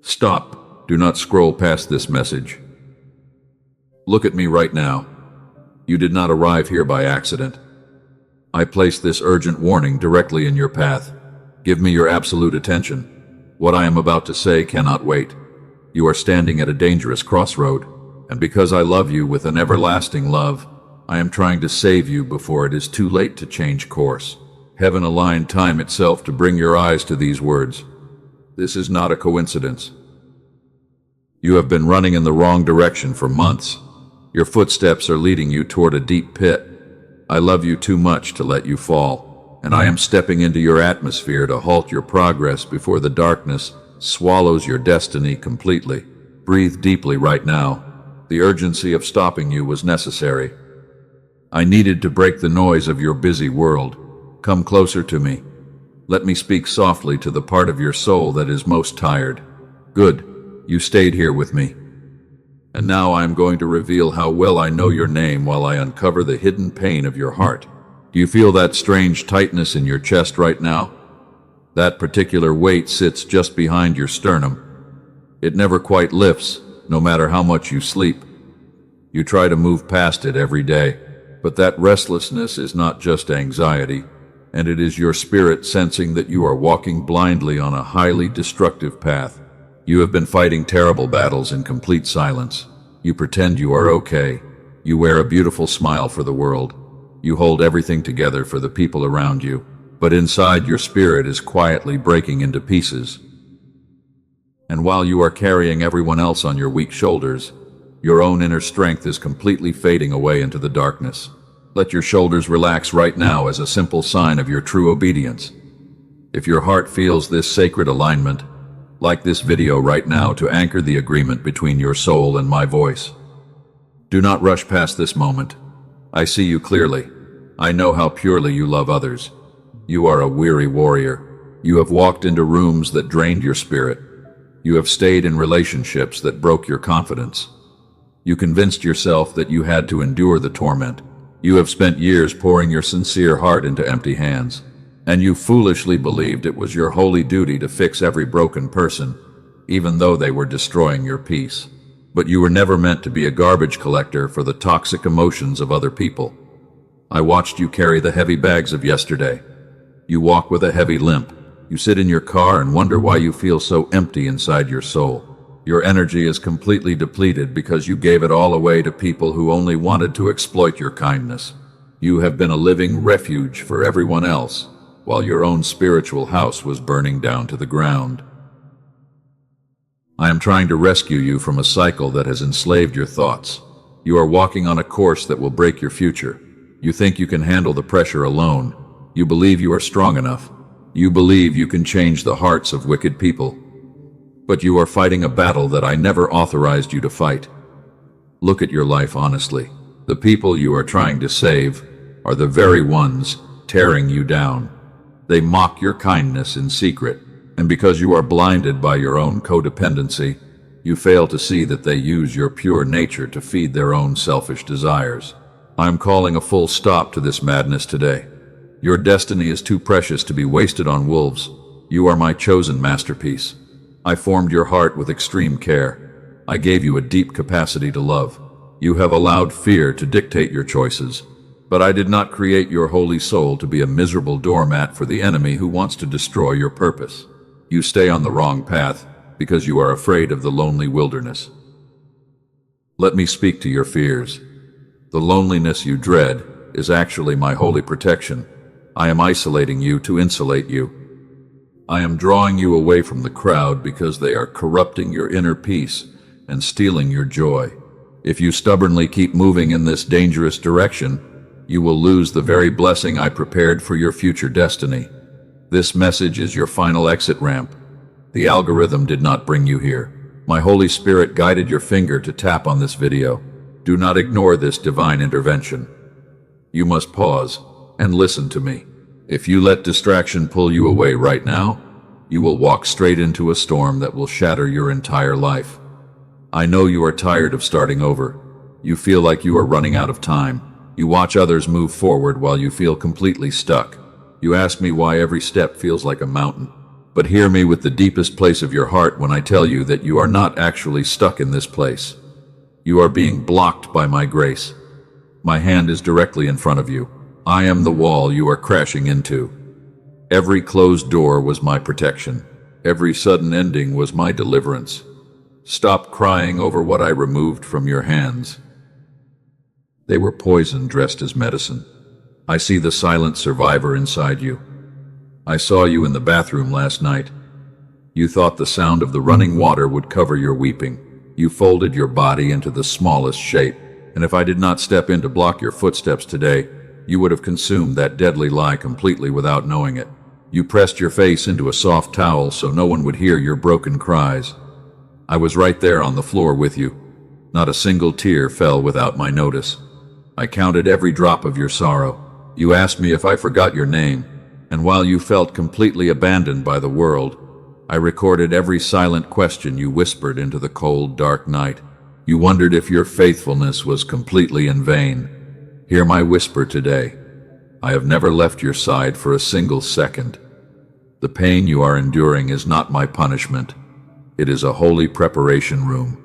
Stop. Do not scroll past this message. Look at me right now. You did not arrive here by accident. I placed this urgent warning directly in your path. Give me your absolute attention. What I am about to say cannot wait. You are standing at a dangerous crossroad, and because I love you with an everlasting love, I am trying to save you before it is too late to change course. Heaven aligned time itself to bring your eyes to these words. This is not a coincidence. You have been running in the wrong direction for months. Your footsteps are leading you toward a deep pit. I love you too much to let you fall, and I am stepping into your atmosphere to halt your progress before the darkness swallows your destiny completely. Breathe deeply right now. The urgency of stopping you was necessary. I needed to break the noise of your busy world. Come closer to me. Let me speak softly to the part of your soul that is most tired. Good. You stayed here with me. And now I am going to reveal how well I know your name while I uncover the hidden pain of your heart. Do you feel that strange tightness in your chest right now? That particular weight sits just behind your sternum. It never quite lifts, no matter how much you sleep. You try to move past it every day, but that restlessness is not just anxiety, and it is your spirit sensing that you are walking blindly on a highly destructive path. You have been fighting terrible battles in complete silence. You pretend you are okay. You wear a beautiful smile for the world. You hold everything together for the people around you, but inside your spirit is quietly breaking into pieces. And while you are carrying everyone else on your weak shoulders, your own inner strength is completely fading away into the darkness. Let your shoulders relax right now as a simple sign of your true obedience. If your heart feels this sacred alignment, like this video right now to anchor the agreement between your soul and my voice. Do not rush past this moment. I see you clearly. I know how purely you love others. You are a weary warrior. You have walked into rooms that drained your spirit. You have stayed in relationships that broke your confidence. You convinced yourself that you had to endure the torment. You have spent years pouring your sincere heart into empty hands. And you foolishly believed it was your holy duty to fix every broken person, even though they were destroying your peace. But you were never meant to be a garbage collector for the toxic emotions of other people. I watched you carry the heavy bags of yesterday. You walk with a heavy limp. You sit in your car and wonder why you feel so empty inside your soul. Your energy is completely depleted because you gave it all away to people who only wanted to exploit your kindness. You have been a living refuge for everyone else, while your own spiritual house was burning down to the ground. I am trying to rescue you from a cycle that has enslaved your thoughts. You are walking on a course that will break your future. You think you can handle the pressure alone. You believe you are strong enough. You believe you can change the hearts of wicked people. But you are fighting a battle that I never authorized you to fight. Look at your life honestly. The people you are trying to save are the very ones tearing you down. They mock your kindness in secret, and because you are blinded by your own codependency, you fail to see that they use your pure nature to feed their own selfish desires. I am calling a full stop to this madness today. Your destiny is too precious to be wasted on wolves. You are my chosen masterpiece. I formed your heart with extreme care. I gave you a deep capacity to love. You have allowed fear to dictate your choices. But I did not create your holy soul to be a miserable doormat for the enemy who wants to destroy your purpose. You stay on the wrong path because you are afraid of the lonely wilderness. Let me speak to your fears. The loneliness you dread is actually my holy protection. I am isolating you to insulate you. I am drawing you away from the crowd because they are corrupting your inner peace and stealing your joy. If you stubbornly keep moving in this dangerous direction, you will lose the very blessing I prepared for your future destiny. This message is your final exit ramp. The algorithm did not bring you here. My Holy Spirit guided your finger to tap on this video. Do not ignore this divine intervention. You must pause and listen to me. If you let distraction pull you away right now, you will walk straight into a storm that will shatter your entire life. I know you are tired of starting over. You feel like you are running out of time. You watch others move forward while you feel completely stuck. You ask me why every step feels like a mountain. But hear me with the deepest place of your heart when I tell you that you are not actually stuck in this place. You are being blocked by my grace. My hand is directly in front of you. I am the wall you are crashing into. Every closed door was my protection. Every sudden ending was my deliverance. Stop crying over what I removed from your hands. They were poison dressed as medicine. I see the silent survivor inside you. I saw you in the bathroom last night. You thought the sound of the running water would cover your weeping. You folded your body into the smallest shape, and if I did not step in to block your footsteps today, you would have consumed that deadly lie completely without knowing it. You pressed your face into a soft towel so no one would hear your broken cries. I was right there on the floor with you. Not a single tear fell without my notice. I counted every drop of your sorrow. You asked me if I forgot your name, and while you felt completely abandoned by the world, I recorded every silent question you whispered into the cold, dark night. You wondered if your faithfulness was completely in vain. Hear my whisper today. I have never left your side for a single second. The pain you are enduring is not my punishment. It is a holy preparation room.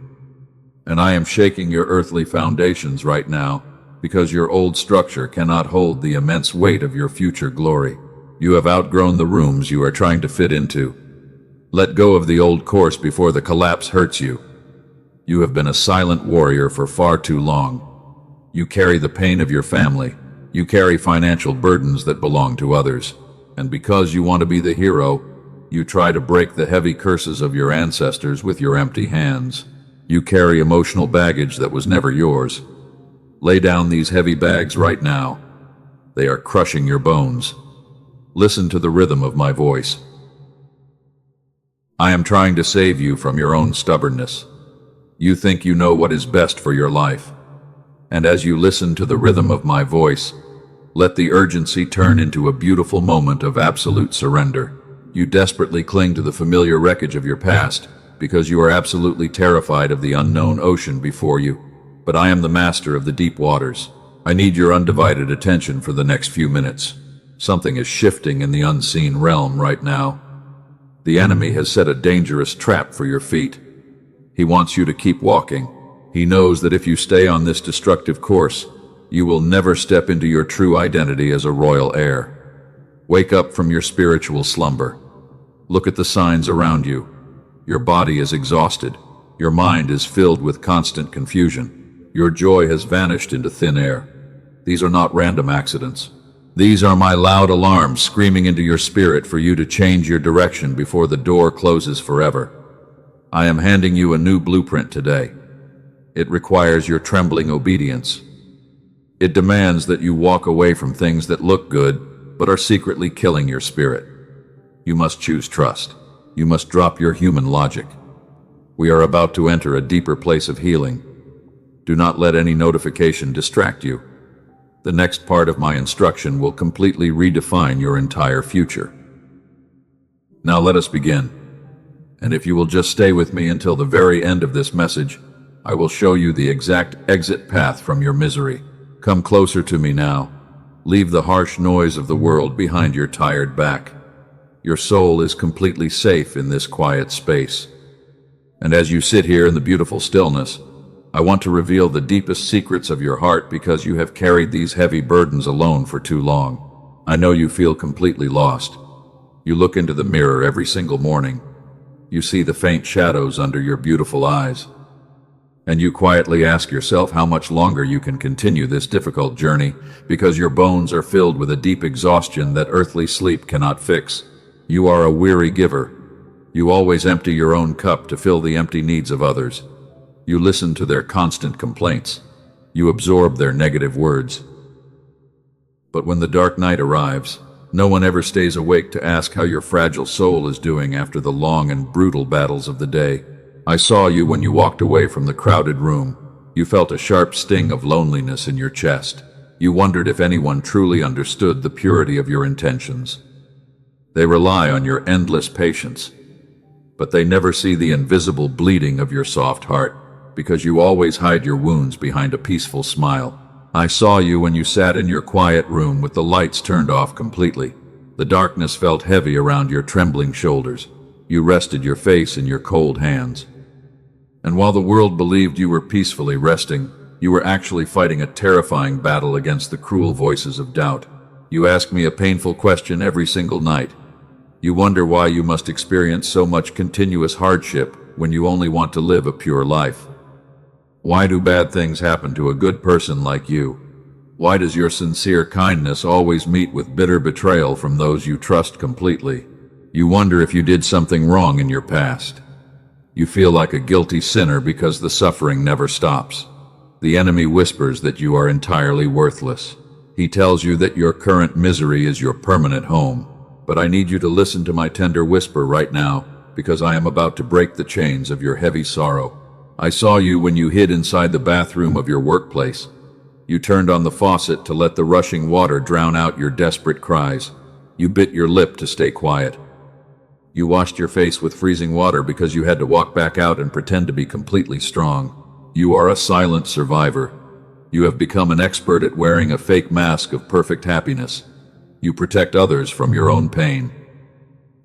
And I am shaking your earthly foundations right now because your old structure cannot hold the immense weight of your future glory. You have outgrown the rooms you are trying to fit into. Let go of the old course before the collapse hurts you. You have been a silent warrior for far too long. You carry the pain of your family. You carry financial burdens that belong to others. And because you want to be the hero, you try to break the heavy curses of your ancestors with your empty hands. You carry emotional baggage that was never yours. Lay down these heavy bags right now. They are crushing your bones. Listen to the rhythm of my voice. I am trying to save you from your own stubbornness. You think you know what is best for your life. And as you listen to the rhythm of my voice, let the urgency turn into a beautiful moment of absolute surrender. You desperately cling to the familiar wreckage of your past because you are absolutely terrified of the unknown ocean before you. But I am the master of the deep waters. I need your undivided attention for the next few minutes. Something is shifting in the unseen realm right now. The enemy has set a dangerous trap for your feet. He wants you to keep walking. He knows that if you stay on this destructive course, you will never step into your true identity as a royal heir. Wake up from your spiritual slumber. Look at the signs around you. Your body is exhausted. Your mind is filled with constant confusion. Your joy has vanished into thin air. These are not random accidents. These are my loud alarms screaming into your spirit for you to change your direction before the door closes forever. I am handing you a new blueprint today. It requires your trembling obedience. It demands that you walk away from things that look good, but are secretly killing your spirit. You must choose trust. You must drop your human logic. We are about to enter a deeper place of healing. Do not let any notification distract you. The next part of my instruction will completely redefine your entire future. Now let us begin. And if you will just stay with me until the very end of this message, I will show you the exact exit path from your misery. Come closer to me now. Leave the harsh noise of the world behind your tired back. Your soul is completely safe in this quiet space. And as you sit here in the beautiful stillness, I want to reveal the deepest secrets of your heart because you have carried these heavy burdens alone for too long. I know you feel completely lost. You look into the mirror every single morning. You see the faint shadows under your beautiful eyes. And you quietly ask yourself how much longer you can continue this difficult journey because your bones are filled with a deep exhaustion that earthly sleep cannot fix. You are a weary giver. You always empty your own cup to fill the empty needs of others. You listen to their constant complaints. You absorb their negative words. But when the dark night arrives, no one ever stays awake to ask how your fragile soul is doing after the long and brutal battles of the day. I saw you when you walked away from the crowded room. You felt a sharp sting of loneliness in your chest. You wondered if anyone truly understood the purity of your intentions. They rely on your endless patience, but they never see the invisible bleeding of your soft heart, because you always hide your wounds behind a peaceful smile. I saw you when you sat in your quiet room with the lights turned off completely. The darkness felt heavy around your trembling shoulders. You rested your face in your cold hands. And while the world believed you were peacefully resting, you were actually fighting a terrifying battle against the cruel voices of doubt. You ask me a painful question every single night. You wonder why you must experience so much continuous hardship when you only want to live a pure life. Why do bad things happen to a good person like you? Why does your sincere kindness always meet with bitter betrayal from those you trust completely? You wonder if you did something wrong in your past. You feel like a guilty sinner because the suffering never stops. The enemy whispers that you are entirely worthless. He tells you that your current misery is your permanent home. But I need you to listen to my tender whisper right now, because I am about to break the chains of your heavy sorrow. I saw you when you hid inside the bathroom of your workplace. You turned on the faucet to let the rushing water drown out your desperate cries. You bit your lip to stay quiet. You washed your face with freezing water because you had to walk back out and pretend to be completely strong. You are a silent survivor. You have become an expert at wearing a fake mask of perfect happiness. You protect others from your own pain.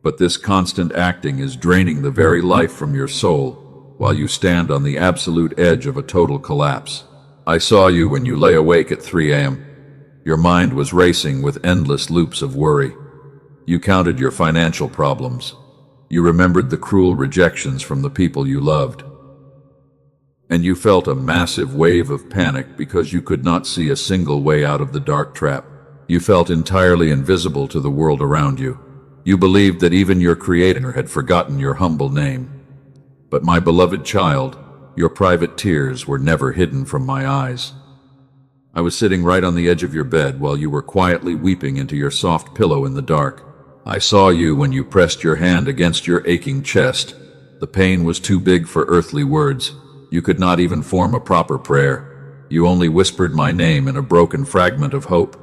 But this constant acting is draining the very life from your soul, while you stand on the absolute edge of a total collapse. I saw you when you lay awake at 3 a.m. Your mind was racing with endless loops of worry. You counted your financial problems. You remembered the cruel rejections from the people you loved. And you felt a massive wave of panic because you could not see a single way out of the dark trap. You felt entirely invisible to the world around you. You believed that even your Creator had forgotten your humble name. But my beloved child, your private tears were never hidden from my eyes. I was sitting right on the edge of your bed while you were quietly weeping into your soft pillow in the dark. I saw you when you pressed your hand against your aching chest. The pain was too big for earthly words. You could not even form a proper prayer. You only whispered my name in a broken fragment of hope.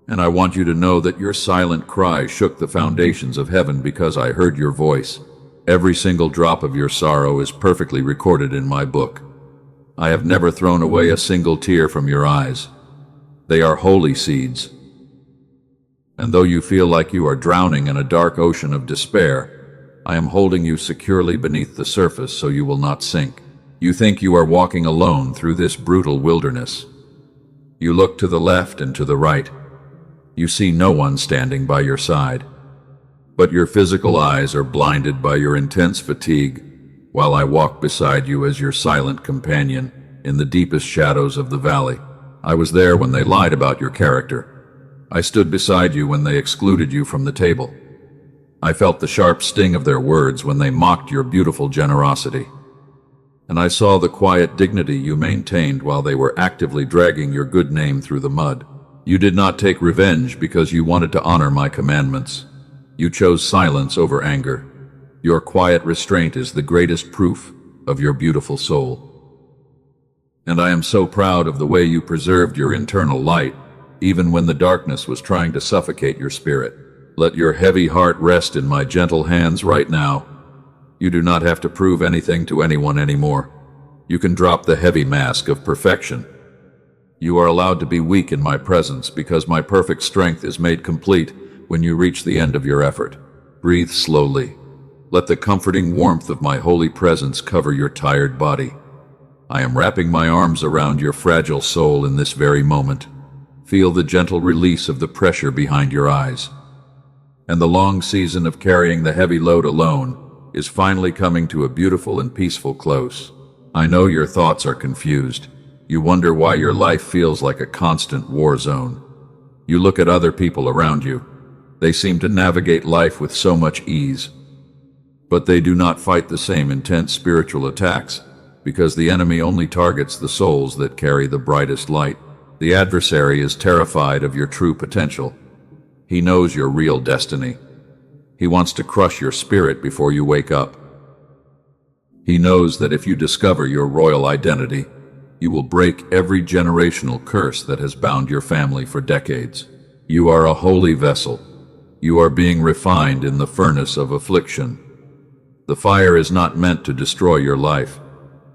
And I want you to know that your silent cry shook the foundations of heaven because I heard your voice. Every single drop of your sorrow is perfectly recorded in my book. I have never thrown away a single tear from your eyes. They are holy seeds. And though you feel like you are drowning in a dark ocean of despair, I am holding you securely beneath the surface so you will not sink. You think you are walking alone through this brutal wilderness. You look to the left and to the right. You see no one standing by your side. But your physical eyes are blinded by your intense fatigue, while I walk beside you as your silent companion in the deepest shadows of the valley. I was there when they lied about your character. I stood beside you when they excluded you from the table. I felt the sharp sting of their words when they mocked your beautiful generosity. And I saw the quiet dignity you maintained while they were actively dragging your good name through the mud. You did not take revenge because you wanted to honor my commandments. You chose silence over anger. Your quiet restraint is the greatest proof of your beautiful soul. And I am so proud of the way you preserved your internal light, even when the darkness was trying to suffocate your spirit. Let your heavy heart rest in my gentle hands right now. You do not have to prove anything to anyone anymore. You can drop the heavy mask of perfection. You are allowed to be weak in my presence because my perfect strength is made complete when you reach the end of your effort. Breathe slowly. Let the comforting warmth of my holy presence cover your tired body. I am wrapping my arms around your fragile soul in this very moment. Feel the gentle release of the pressure behind your eyes. And the long season of carrying the heavy load alone is finally coming to a beautiful and peaceful close. I know your thoughts are confused. You wonder why your life feels like a constant war zone. You look at other people around you. They seem to navigate life with so much ease. But they do not fight the same intense spiritual attacks, because the enemy only targets the souls that carry the brightest light. The adversary is terrified of your true potential. He knows your real destiny. He wants to crush your spirit before you wake up. He knows that if you discover your royal identity, you will break every generational curse that has bound your family for decades. You are a holy vessel. You are being refined in the furnace of affliction. The fire is not meant to destroy your life.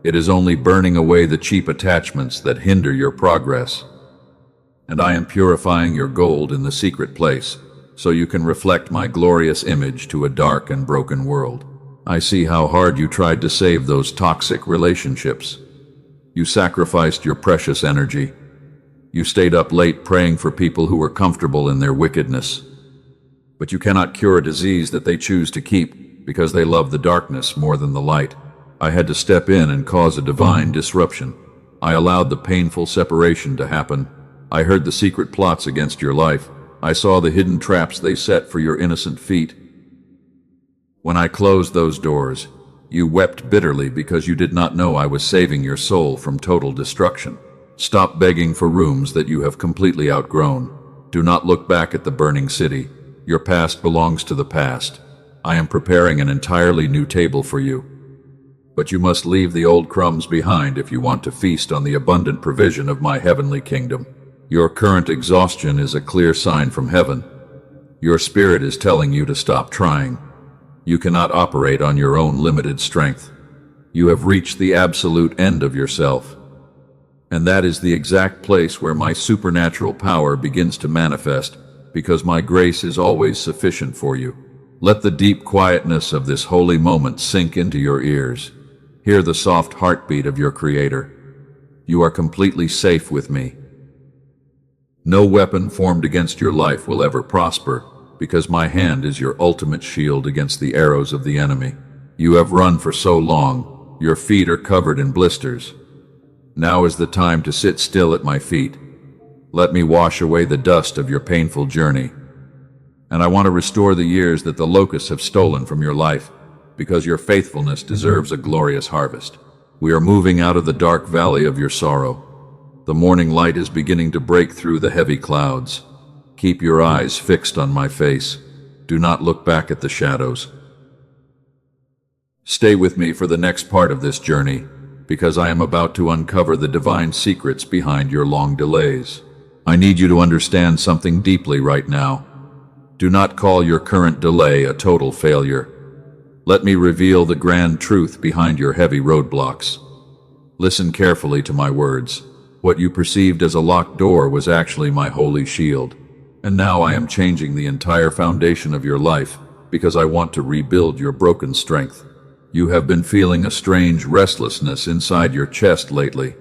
It is only burning away the cheap attachments that hinder your progress. And I am purifying your gold in the secret place, so you can reflect my glorious image to a dark and broken world. I see how hard you tried to save those toxic relationships. You sacrificed your precious energy. You stayed up late praying for people who were comfortable in their wickedness. But you cannot cure a disease that they choose to keep because they love the darkness more than the light. I had to step in and cause a divine disruption. I allowed the painful separation to happen. I heard the secret plots against your life. I saw the hidden traps they set for your innocent feet. When I closed those doors, you wept bitterly because you did not know I was saving your soul from total destruction. Stop begging for rooms that you have completely outgrown. Do not look back at the burning city. Your past belongs to the past. I am preparing an entirely new table for you. But you must leave the old crumbs behind if you want to feast on the abundant provision of my heavenly kingdom. Your current exhaustion is a clear sign from heaven. Your spirit is telling you to stop trying. You cannot operate on your own limited strength. You have reached the absolute end of yourself. And that is the exact place where my supernatural power begins to manifest, because my grace is always sufficient for you. Let the deep quietness of this holy moment sink into your ears. Hear the soft heartbeat of your Creator. You are completely safe with me. No weapon formed against your life will ever prosper, because my hand is your ultimate shield against the arrows of the enemy. You have run for so long, your feet are covered in blisters. Now is the time to sit still at my feet. Let me wash away the dust of your painful journey. And I want to restore the years that the locusts have stolen from your life, because your faithfulness deserves a glorious harvest. We are moving out of the dark valley of your sorrow. The morning light is beginning to break through the heavy clouds. Keep your eyes fixed on my face. Do not look back at the shadows. Stay with me for the next part of this journey, because I am about to uncover the divine secrets behind your long delays. I need you to understand something deeply right now. Do not call your current delay a total failure. Let me reveal the grand truth behind your heavy roadblocks. Listen carefully to my words. What you perceived as a locked door was actually my holy shield. And now I am changing the entire foundation of your life, because I want to rebuild your broken strength. You have been feeling a strange restlessness inside your chest lately.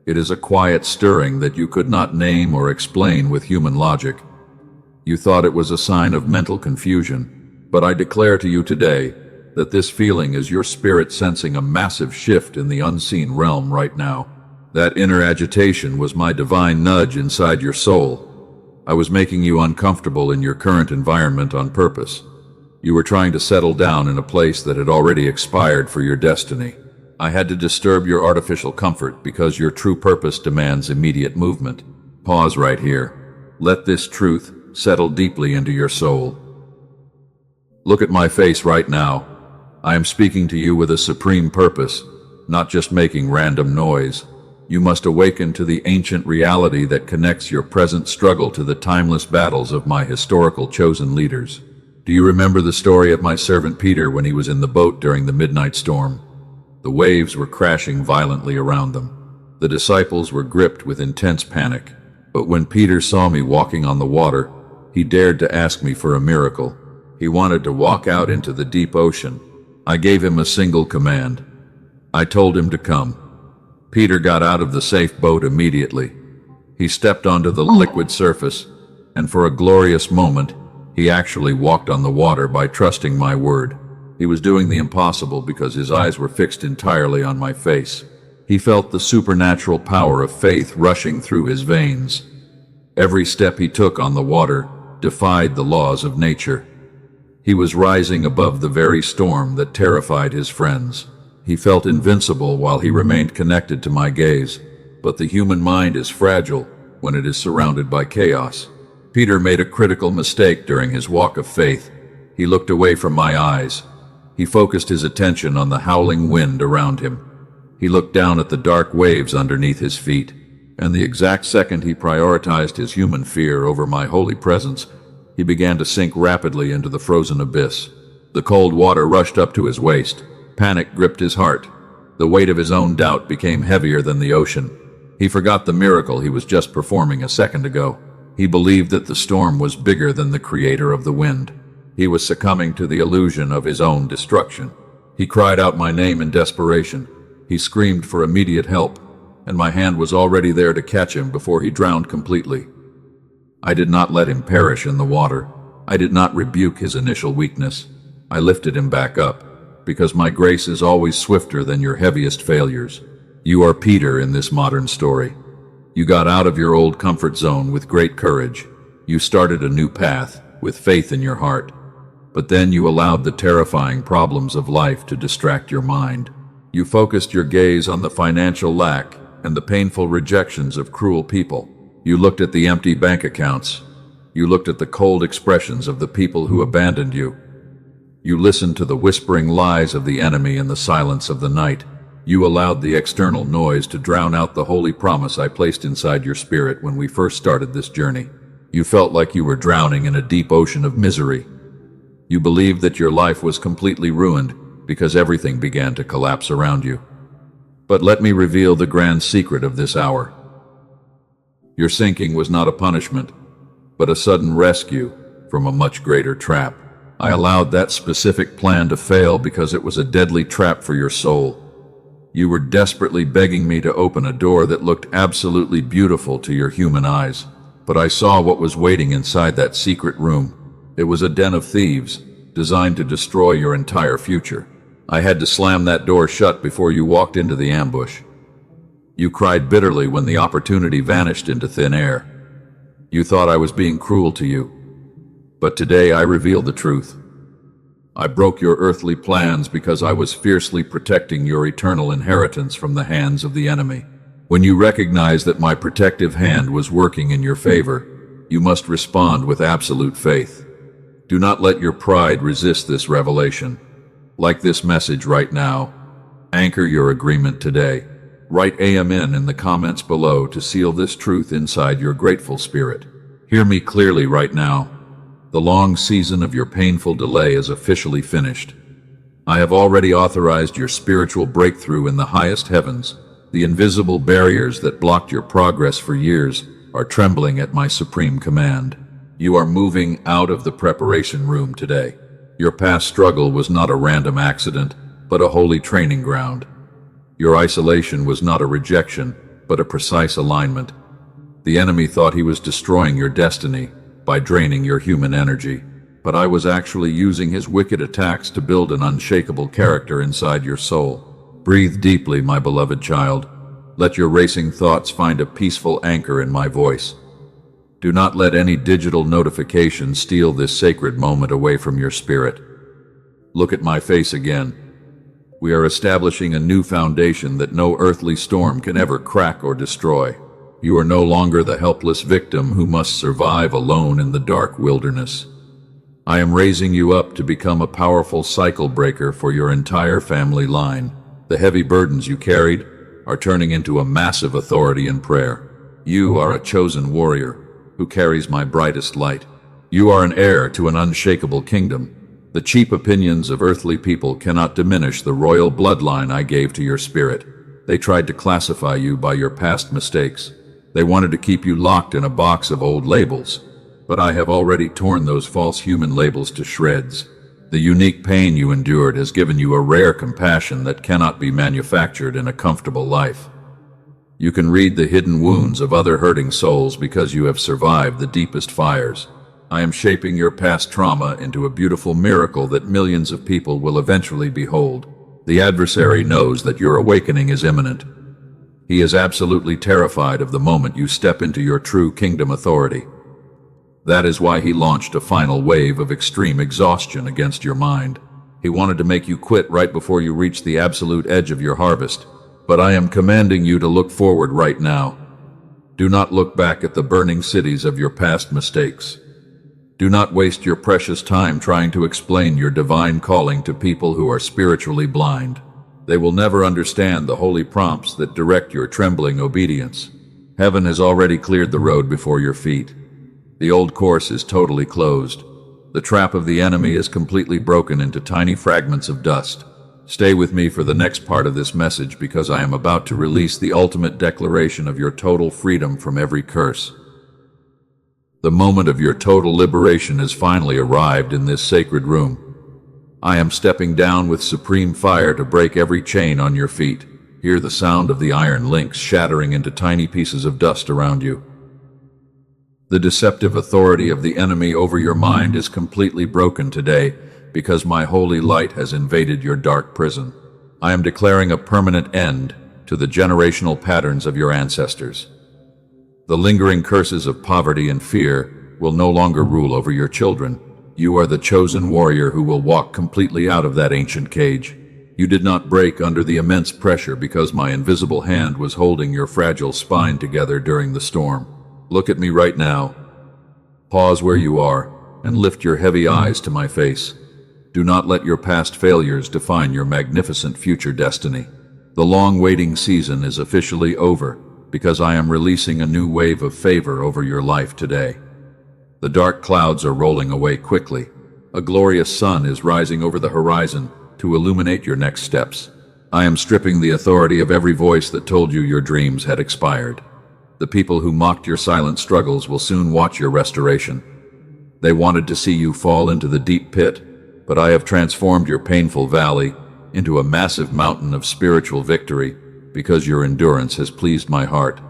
It is a quiet stirring that you could not name or explain with human logic. You thought it was a sign of mental confusion, but I declare to you today that this feeling is your spirit sensing a massive shift in the unseen realm right now. That inner agitation was my divine nudge inside your soul. I was making you uncomfortable in your current environment on purpose. You were trying to settle down in a place that had already expired for your destiny. I had to disturb your artificial comfort because your true purpose demands immediate movement. Pause right here. Let this truth settle deeply into your soul. Look at my face right now. I am speaking to you with a supreme purpose, not just making random noise. You must awaken to the ancient reality that connects your present struggle to the timeless battles of my historical chosen leaders. Do you remember the story of my servant Peter when he was in the boat during the midnight storm? The waves were crashing violently around them. The disciples were gripped with intense panic. But when Peter saw me walking on the water, he dared to ask me for a miracle. He wanted to walk out into the deep ocean. I gave him a single command. I told him to come. Peter got out of the safe boat immediately. He stepped onto the liquid surface, and for a glorious moment, he actually walked on the water by trusting my word. He was doing the impossible because his eyes were fixed entirely on my face. He felt the supernatural power of faith rushing through his veins. Every step he took on the water defied the laws of nature. He was rising above the very storm that terrified his friends. He felt invincible while he remained connected to my gaze. But the human mind is fragile when it is surrounded by chaos. Peter made a critical mistake during his walk of faith. He looked away from my eyes. He focused his attention on the howling wind around him. He looked down at the dark waves underneath his feet, and the exact second he prioritized his human fear over my holy presence, he began to sink rapidly into the frozen abyss. The cold water rushed up to his waist. Panic gripped his heart. The weight of his own doubt became heavier than the ocean. He forgot the miracle he was just performing a second ago. He believed that the storm was bigger than the creator of the wind. He was succumbing to the illusion of his own destruction. He cried out my name in desperation. He screamed for immediate help, and my hand was already there to catch him before he drowned completely. I did not let him perish in the water. I did not rebuke his initial weakness. I lifted him back up, because my grace is always swifter than your heaviest failures. You are Peter in this modern story. You got out of your old comfort zone with great courage. You started a new path with faith in your heart. But then you allowed the terrifying problems of life to distract your mind. You focused your gaze on the financial lack and the painful rejections of cruel people. You looked at the empty bank accounts. You looked at the cold expressions of the people who abandoned you. You listened to the whispering lies of the enemy in the silence of the night. You allowed the external noise to drown out the holy promise I placed inside your spirit when we first started this journey. You felt like you were drowning in a deep ocean of misery. You believed that your life was completely ruined because everything began to collapse around you. But let me reveal the grand secret of this hour. Your sinking was not a punishment, but a sudden rescue from a much greater trap. I allowed that specific plan to fail because it was a deadly trap for your soul. You were desperately begging me to open a door that looked absolutely beautiful to your human eyes, but I saw what was waiting inside that secret room. It was a den of thieves, designed to destroy your entire future. I had to slam that door shut before you walked into the ambush. You cried bitterly when the opportunity vanished into thin air. You thought I was being cruel to you. But today I reveal the truth. I broke your earthly plans because I was fiercely protecting your eternal inheritance from the hands of the enemy. When you recognized that my protective hand was working in your favor, you must respond with absolute faith. Do not let your pride resist this revelation. Like this message right now, anchor your agreement today. Write Amen in the comments below to seal this truth inside your grateful spirit. Hear me clearly right now. The long season of your painful delay is officially finished. I have already authorized your spiritual breakthrough in the highest heavens. The invisible barriers that blocked your progress for years are trembling at my supreme command. You are moving out of the preparation room today. Your past struggle was not a random accident, but a holy training ground. Your isolation was not a rejection, but a precise alignment. The enemy thought he was destroying your destiny by draining your human energy, but I was actually using his wicked attacks to build an unshakable character inside your soul. Breathe deeply, my beloved child. Let your racing thoughts find a peaceful anchor in my voice. Do not let any digital notification steal this sacred moment away from your spirit. Look at my face again. We are establishing a new foundation that no earthly storm can ever crack or destroy. You are no longer the helpless victim who must survive alone in the dark wilderness. I am raising you up to become a powerful cycle breaker for your entire family line. The heavy burdens you carried are turning into a massive authority in prayer. You are a chosen warrior who carries my brightest light. You are an heir to an unshakable kingdom. The cheap opinions of earthly people cannot diminish the royal bloodline I gave to your spirit. They tried to classify you by your past mistakes. They wanted to keep you locked in a box of old labels. But I have already torn those false human labels to shreds. The unique pain you endured has given you a rare compassion that cannot be manufactured in a comfortable life. You can read the hidden wounds of other hurting souls because you have survived the deepest fires. I am shaping your past trauma into a beautiful miracle that millions of people will eventually behold. The adversary knows that your awakening is imminent. He is absolutely terrified of the moment you step into your true kingdom authority. That is why he launched a final wave of extreme exhaustion against your mind. He wanted to make you quit right before you reach the absolute edge of your harvest. But I am commanding you to look forward right now. Do not look back at the burning cities of your past mistakes. Do not waste your precious time trying to explain your divine calling to people who are spiritually blind. They will never understand the holy prompts that direct your trembling obedience. Heaven has already cleared the road before your feet. The old course is totally closed. The trap of the enemy is completely broken into tiny fragments of dust. Stay with me for the next part of this message because I am about to release the ultimate declaration of your total freedom from every curse. The moment of your total liberation has finally arrived in this sacred room. I am stepping down with supreme fire to break every chain on your feet. Hear the sound of the iron links shattering into tiny pieces of dust around you. The deceptive authority of the enemy over your mind is completely broken today because my holy light has invaded your dark prison. I am declaring a permanent end to the generational patterns of your ancestors. The lingering curses of poverty and fear will no longer rule over your children. You are the chosen warrior who will walk completely out of that ancient cage. You did not break under the immense pressure because my invisible hand was holding your fragile spine together during the storm. Look at me right now. Pause where you are and lift your heavy eyes to my face. Do not let your past failures define your magnificent future destiny. The long waiting season is officially over because I am releasing a new wave of favor over your life today. The dark clouds are rolling away quickly. A glorious sun is rising over the horizon to illuminate your next steps. I am stripping the authority of every voice that told you your dreams had expired. The people who mocked your silent struggles will soon watch your restoration. They wanted to see you fall into the deep pit, but I have transformed your painful valley into a massive mountain of spiritual victory because your endurance has pleased my heart.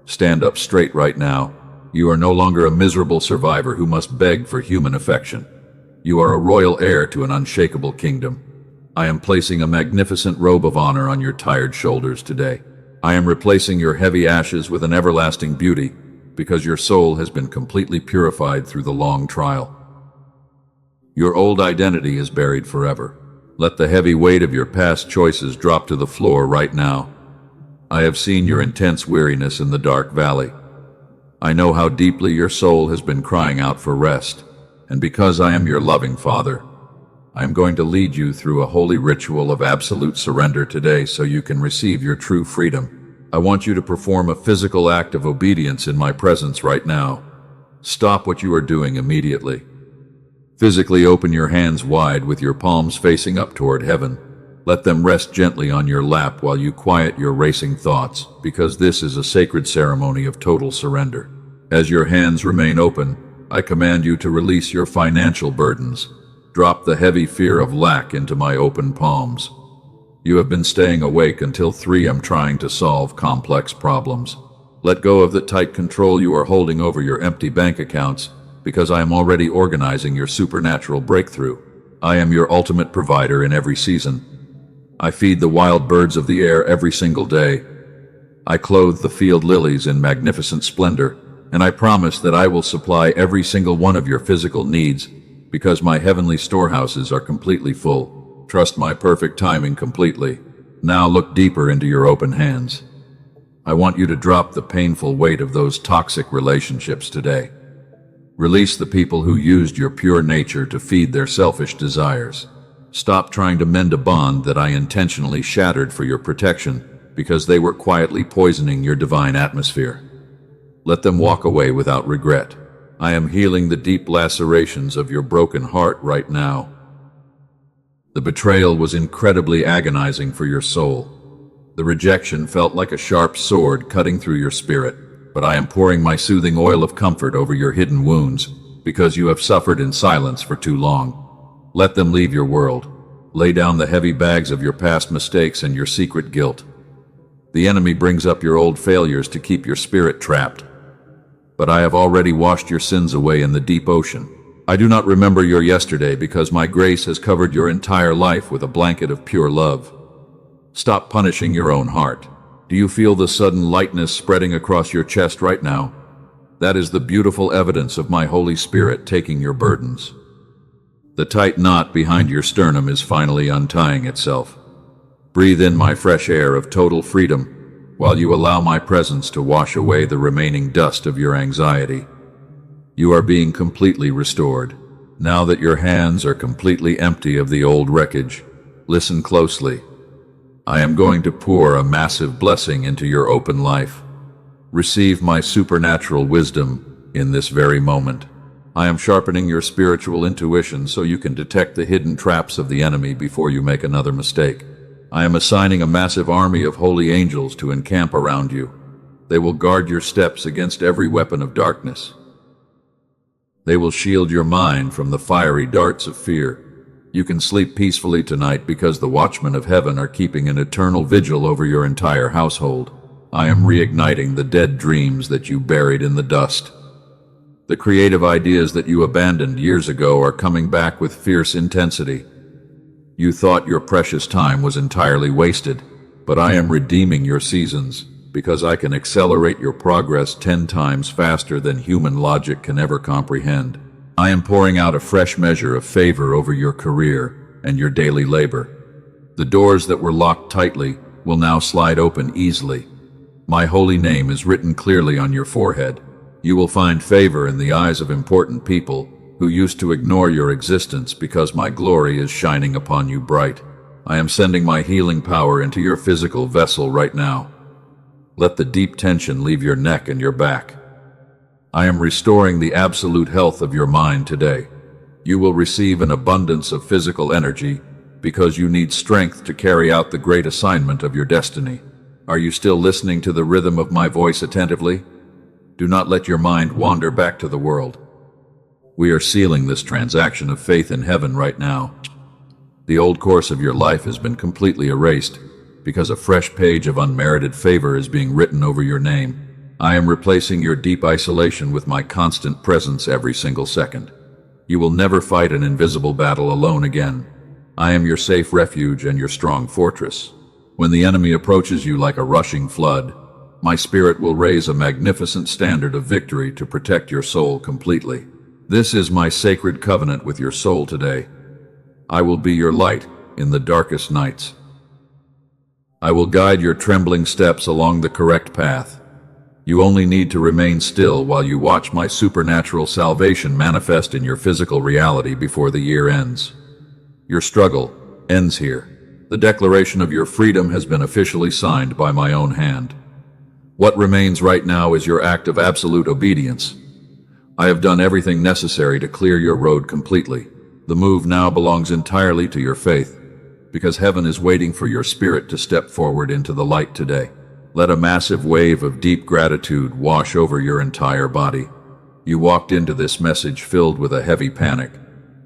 Stand up straight right now. You are no longer a miserable survivor who must beg for human affection. You are a royal heir to an unshakable kingdom. I am placing a magnificent robe of honor on your tired shoulders today. I am replacing your heavy ashes with an everlasting beauty because your soul has been completely purified through the long trial. Your old identity is buried forever. Let the heavy weight of your past choices drop to the floor right now. I have seen your intense weariness in the dark valley. I know how deeply your soul has been crying out for rest, and because I am your loving Father, I am going to lead you through a holy ritual of absolute surrender today so you can receive your true freedom. I want you to perform a physical act of obedience in my presence right now. Stop what you are doing immediately. Physically open your hands wide with your palms facing up toward heaven. Let them rest gently on your lap while you quiet your racing thoughts, because this is a sacred ceremony of total surrender. As your hands remain open, I command you to release your financial burdens. Drop the heavy fear of lack into my open palms. You have been staying awake until 3 a.m. trying to solve complex problems. Let go of the tight control you are holding over your empty bank accounts, because I am already organizing your supernatural breakthrough. I am your ultimate provider in every season. I feed the wild birds of the air every single day. I clothe the field lilies in magnificent splendor, and I promise that I will supply every single one of your physical needs, because my heavenly storehouses are completely full. Trust my perfect timing completely. Now look deeper into your open hands. I want you to drop the painful weight of those toxic relationships today. Release the people who used your pure nature to feed their selfish desires. Stop trying to mend a bond that I intentionally shattered for your protection because they were quietly poisoning your divine atmosphere. Let them walk away without regret. I am healing the deep lacerations of your broken heart right now. The betrayal was incredibly agonizing for your soul. The rejection felt like a sharp sword cutting through your spirit, but I am pouring my soothing oil of comfort over your hidden wounds because you have suffered in silence for too long. Let them leave your world. Lay down the heavy bags of your past mistakes and your secret guilt. The enemy brings up your old failures to keep your spirit trapped. But I have already washed your sins away in the deep ocean. I do not remember your yesterday because my grace has covered your entire life with a blanket of pure love. Stop punishing your own heart. Do you feel the sudden lightness spreading across your chest right now? That is the beautiful evidence of my Holy Spirit taking your burdens. The tight knot behind your sternum is finally untying itself. Breathe in my fresh air of total freedom while you allow my presence to wash away the remaining dust of your anxiety. You are being completely restored. Now that your hands are completely empty of the old wreckage, listen closely. I am going to pour a massive blessing into your open life. Receive my supernatural wisdom in this very moment. I am sharpening your spiritual intuition so you can detect the hidden traps of the enemy before you make another mistake. I am assigning a massive army of holy angels to encamp around you. They will guard your steps against every weapon of darkness. They will shield your mind from the fiery darts of fear. You can sleep peacefully tonight because the watchmen of heaven are keeping an eternal vigil over your entire household. I am reigniting the dead dreams that you buried in the dust. The creative ideas that you abandoned years ago are coming back with fierce intensity. You thought your precious time was entirely wasted, but I am redeeming your seasons because I can accelerate your progress 10 times faster than human logic can ever comprehend. I am pouring out a fresh measure of favor over your career and your daily labor. The doors that were locked tightly will now slide open easily. My holy name is written clearly on your forehead. You will find favor in the eyes of important people who used to ignore your existence because my glory is shining upon you bright. I am sending my healing power into your physical vessel right now. Let the deep tension leave your neck and your back. I am restoring the absolute health of your mind today. You will receive an abundance of physical energy because you need strength to carry out the great assignment of your destiny. Are you still listening to the rhythm of my voice attentively? Do not let your mind wander back to the world. We are sealing this transaction of faith in heaven right now. The old course of your life has been completely erased because a fresh page of unmerited favor is being written over your name. I am replacing your deep isolation with my constant presence every single second. You will never fight an invisible battle alone again. I am your safe refuge and your strong fortress. When the enemy approaches you like a rushing flood, my spirit will raise a magnificent standard of victory to protect your soul completely. This is my sacred covenant with your soul today. I will be your light in the darkest nights. I will guide your trembling steps along the correct path. You only need to remain still while you watch my supernatural salvation manifest in your physical reality before the year ends. Your struggle ends here. The declaration of your freedom has been officially signed by my own hand. What remains right now is your act of absolute obedience. I have done everything necessary to clear your road completely. The move now belongs entirely to your faith, because heaven is waiting for your spirit to step forward into the light today. Let a massive wave of deep gratitude wash over your entire body. You walked into this message filled with a heavy panic.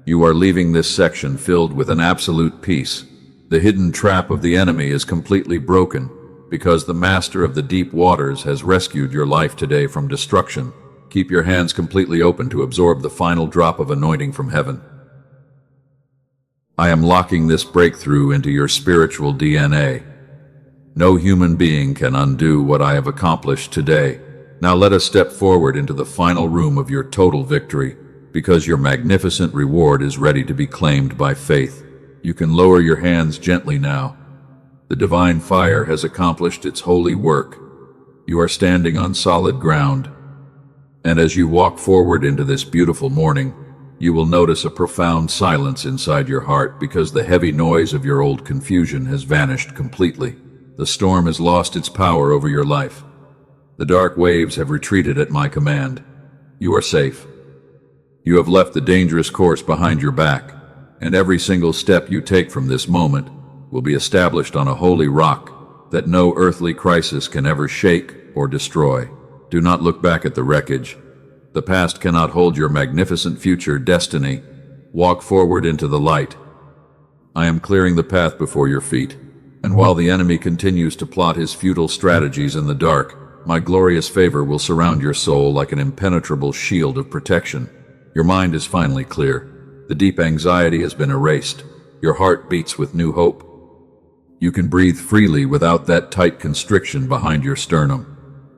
You are leaving this section filled with an absolute peace. The hidden trap of the enemy is completely broken, because the master of the deep waters has rescued your life today from destruction. Keep your hands completely open to absorb the final drop of anointing from heaven. I am locking this breakthrough into your spiritual DNA. No human being can undo what I have accomplished today. Now let us step forward into the final room of your total victory, because your magnificent reward is ready to be claimed by faith. You can lower your hands gently now. The divine fire has accomplished its holy work. You are standing on solid ground. And as you walk forward into this beautiful morning, you will notice a profound silence inside your heart because the heavy noise of your old confusion has vanished completely. The storm has lost its power over your life. The dark waves have retreated at my command. You are safe. You have left the dangerous course behind your back, and every single step you take from this moment will be established on a holy rock that no earthly crisis can ever shake or destroy. Do not look back at the wreckage. The past cannot hold your magnificent future destiny. Walk forward into the light. I am clearing the path before your feet, and while the enemy continues to plot his futile strategies in the dark, my glorious favor will surround your soul like an impenetrable shield of protection. Your mind is finally clear. The deep anxiety has been erased. Your heart beats with new hope. You can breathe freely without that tight constriction behind your sternum.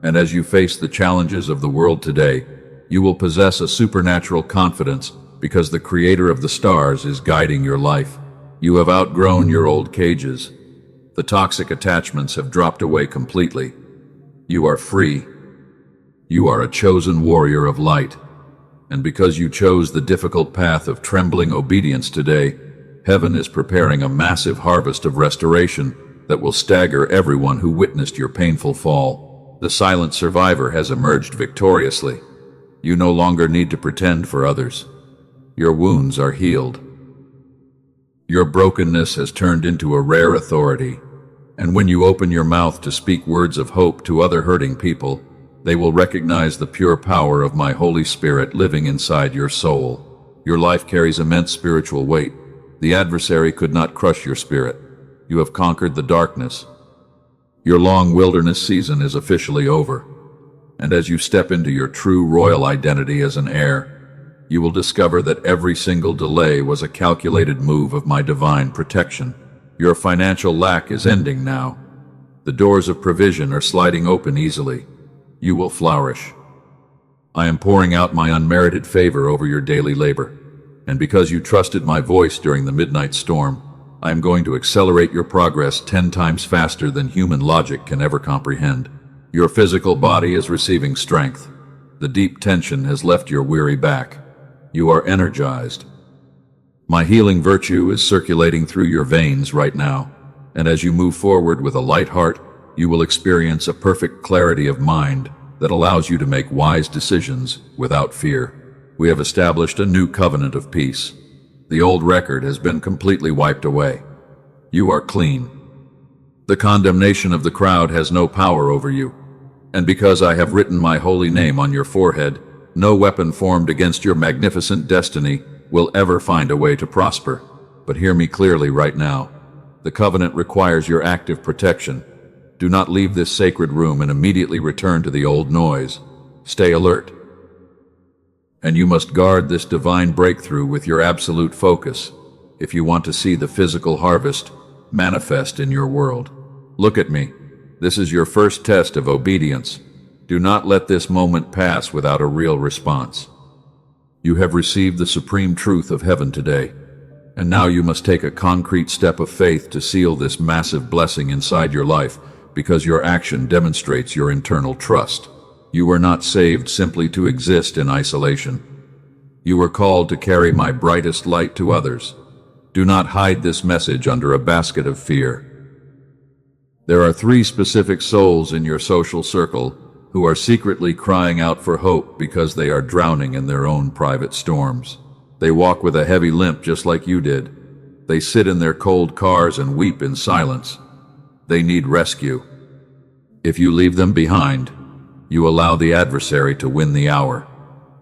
And as you face the challenges of the world today, you will possess a supernatural confidence because the Creator of the stars is guiding your life. You have outgrown your old cages. The toxic attachments have dropped away completely. You are free. You are a chosen warrior of light. And because you chose the difficult path of trembling obedience today, heaven is preparing a massive harvest of restoration that will stagger everyone who witnessed your painful fall. The silent survivor has emerged victoriously. You no longer need to pretend for others. Your wounds are healed. Your brokenness has turned into a rare authority. And when you open your mouth to speak words of hope to other hurting people, They will recognize the pure power of my Holy Spirit living inside your soul. Your life carries immense spiritual weight. The adversary could not crush your spirit. You have conquered the darkness. Your long wilderness season is officially over. And as you step into your true royal identity as an heir, you will discover that every single delay was a calculated move of my divine protection. Your financial lack is ending now. The doors of provision are sliding open easily. You will flourish. I am pouring out my unmerited favor over your daily labor. And because you trusted my voice during the midnight storm, I am going to accelerate your progress 10 times faster than human logic can ever comprehend. Your physical body is receiving strength. The deep tension has left your weary back. You are energized. My healing virtue is circulating through your veins right now, and as you move forward with a light heart, you will experience a perfect clarity of mind that allows you to make wise decisions without fear. We have established a new covenant of peace. The old record has been completely wiped away. You are clean. The condemnation of the crowd has no power over you, and because I have written my holy name on your forehead, no weapon formed against your magnificent destiny will ever find a way to prosper. But hear me clearly right now. The covenant requires your active protection. Do not leave this sacred room and immediately return to the old noise. Stay alert. And you must guard this divine breakthrough with your absolute focus if you want to see the physical harvest manifest in your world. Look at me. This is your first test of obedience. Do not let this moment pass without a real response. You have received the supreme truth of heaven today, and now you must take a concrete step of faith to seal this massive blessing inside your life, because your action demonstrates your internal trust. You were not saved simply to exist in isolation. You were called to carry my brightest light to others. Do not hide this message under a basket of fear. There are 3 specific souls in your social circle who are secretly crying out for hope because they are drowning in their own private storms. They walk with a heavy limp just like you did. They sit in their cold cars and weep in silence. They need rescue. If you leave them behind, you allow the adversary to win the hour.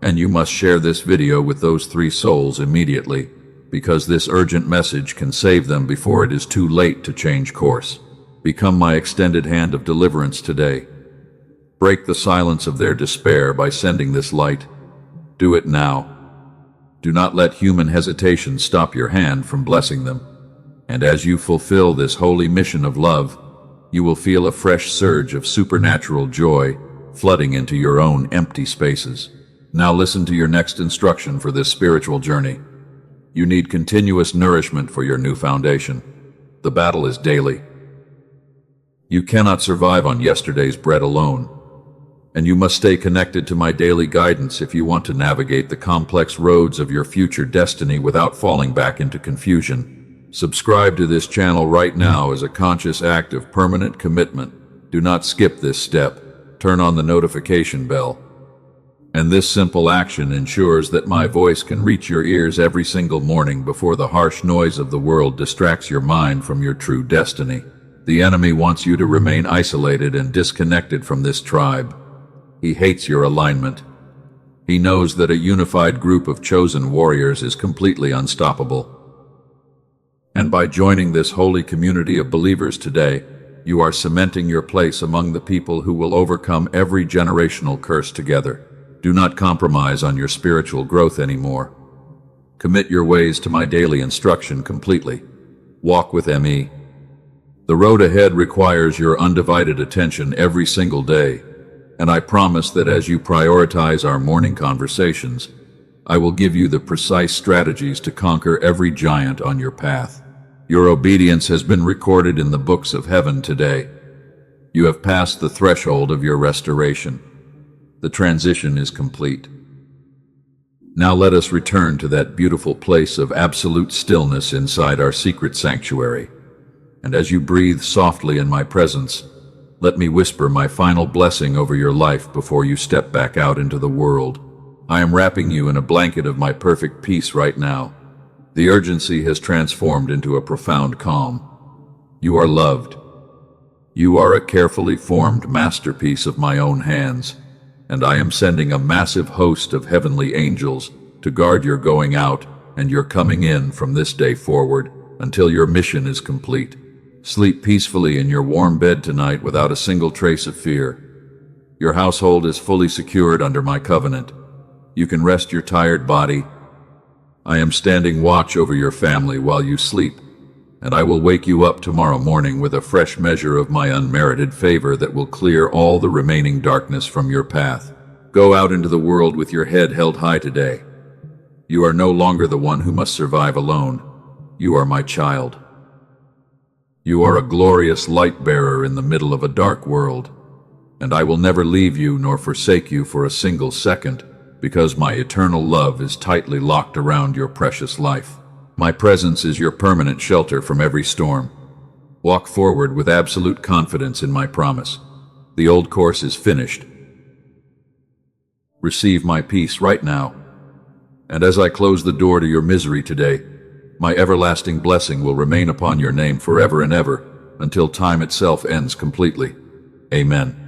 And you must share this video with those 3 souls immediately, because this urgent message can save them before it is too late to change course. Become my extended hand of deliverance today. Break the silence of their despair by sending this light. Do it now. Do not let human hesitation stop your hand from blessing them. And as you fulfill this holy mission of love, you will feel a fresh surge of supernatural joy flooding into your own empty spaces. Now listen to your next instruction for this spiritual journey. You need continuous nourishment for your new foundation. The battle is daily. You cannot survive on yesterday's bread alone, and you must stay connected to my daily guidance if you want to navigate the complex roads of your future destiny without falling back into confusion. Subscribe to this channel right now as a conscious act of permanent commitment. Do not skip this step. Turn on the notification bell. And this simple action ensures that my voice can reach your ears every single morning before the harsh noise of the world distracts your mind from your true destiny. The enemy wants you to remain isolated and disconnected from this tribe. He hates your alignment. He knows that a unified group of chosen warriors is completely unstoppable. And by joining this holy community of believers today, you are cementing your place among the people who will overcome every generational curse together. Do not compromise on your spiritual growth anymore. Commit your ways to my daily instruction completely. Walk with me. The road ahead requires your undivided attention every single day, and I promise that as you prioritize our morning conversations, I will give you the precise strategies to conquer every giant on your path. Your obedience has been recorded in the books of heaven today. You have passed the threshold of your restoration. The transition is complete. Now let us return to that beautiful place of absolute stillness inside our secret sanctuary. And as you breathe softly in my presence, let me whisper my final blessing over your life before you step back out into the world. I am wrapping you in a blanket of my perfect peace right now. The urgency has transformed into a profound calm. You are loved. You are a carefully formed masterpiece of my own hands, and I am sending a massive host of heavenly angels to guard your going out and your coming in from this day forward until your mission is complete. Sleep peacefully in your warm bed tonight without a single trace of fear. Your household is fully secured under my covenant. You can rest your tired body. I am standing watch over your family while you sleep, and I will wake you up tomorrow morning with a fresh measure of my unmerited favor that will clear all the remaining darkness from your path. Go out into the world with your head held high today. You are no longer the one who must survive alone. You are my child. You are a glorious light bearer in the middle of a dark world, and I will never leave you nor forsake you for a single second, because my eternal love is tightly locked around your precious life. My presence is your permanent shelter from every storm. Walk forward with absolute confidence in my promise. The old course is finished. Receive my peace right now. And as I close the door to your misery today, my everlasting blessing will remain upon your name forever and ever, until time itself ends completely. Amen.